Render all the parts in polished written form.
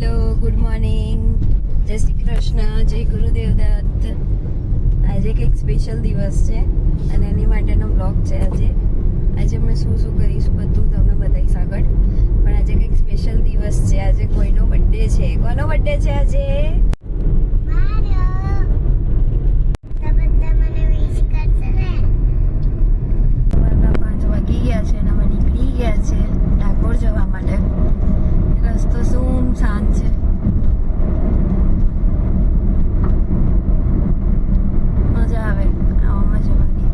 Hello, good morning, જય શ્રી કૃષ્ણ, જય ગુરુદેવ દત્ત. આજે કંઈક સ્પેશિયલ દિવસ છે અને એની માટેનો બ્લોગ છે. આજે અમે શું કરીશું બધું તમને બતાવીશ આગળ. પણ આજે કંઈક સ્પેશિયલ દિવસ છે. આજે કોઈનો બર્થડે છે. કોનો બર્થડે છે આજે? સવારના 5 વાગી ગયા છે અને અમે નીકળી ગયા છે ડાકોર જવા માટે. રસ્તો સુમસાન છે. મજા આવે આવામાં જવાની.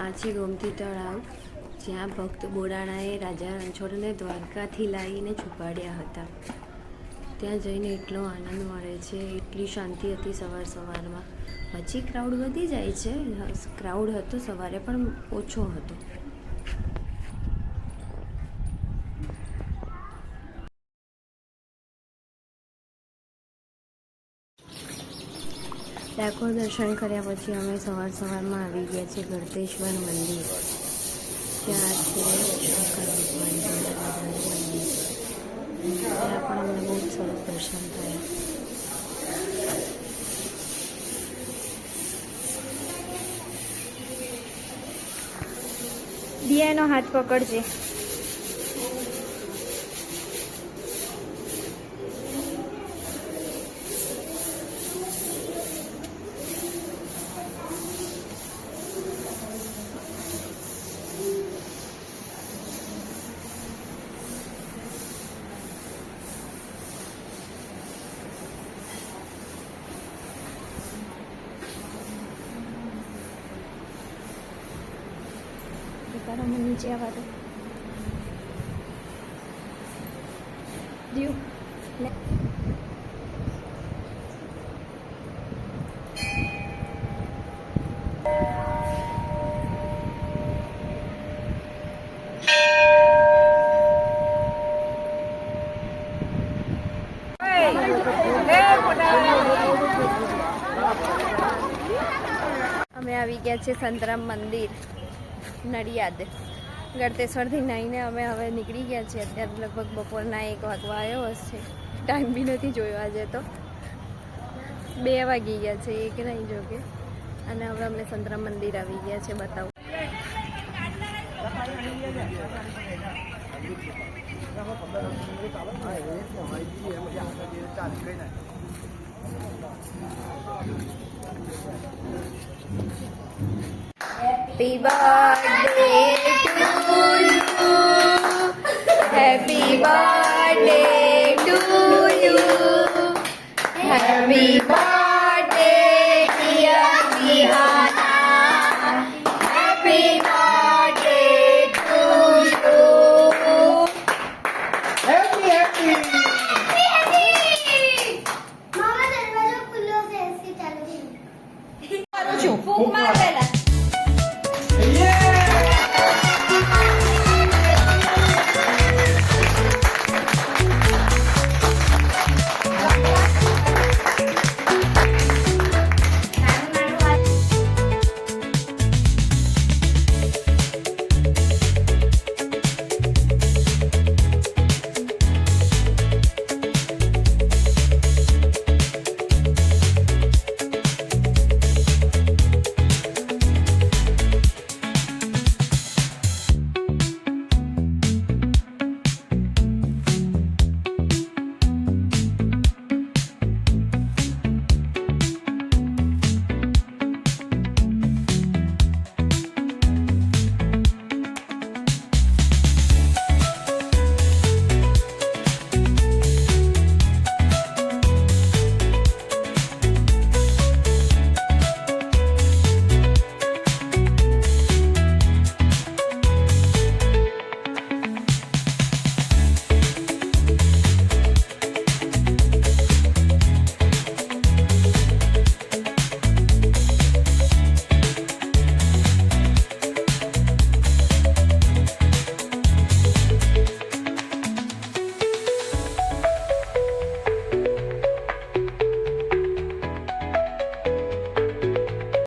આ છે ગોમતી તળાવ, જ્યાં ભક્ત બોડાણાએ રાજા રણછોડને દ્વારકાથી લાવીને છુપાડ્યા હતા. ત્યાં જઈને એટલો આનંદ મળે છે, એટલી શાંતિ હતી સવારમાં. પછી ક્રાઉડ વધી જાય છે. ક્રાઉડ હતો સવારે પણ ઓછો હતો. ડાકોર દર્શન કર્યા પછી અમે સવારમાં આવી ગયા છે ગળતેશ્વર મંદિર. ત્યાં છે શંકર ભગવાનનું મંદિર. ત્યાં પણ અમને બહુ જ સરસ દર્શન થયા. દિયાનો હાથ પકડજે. મને નીચે આવવા દો. અમે આવી ગયા છે સંતરામ મંદિર નડિયાદ. ગળતેશ્વરથી નાહીને અમે હવે નીકળી ગયા છીએ. અત્યારે લગભગ બપોરના 1 વાગવા આવ્યો હશે. ટાઈમ બી નથી જોયો આજે તો. 2 વાગી ગયા છે, 1 નહીં જોકે. અને હવે અમે સંતરામ મંદિર આવી ગયા છે. બતાવું. Happy birthday to you. Happy birthday to you. Happy birthday dear Diana. Happy birthday to you. Happy. મામા દરવાજો ખુલ્લો છે, इसकी ચાલુ કરું છું. ફૂંક મારે.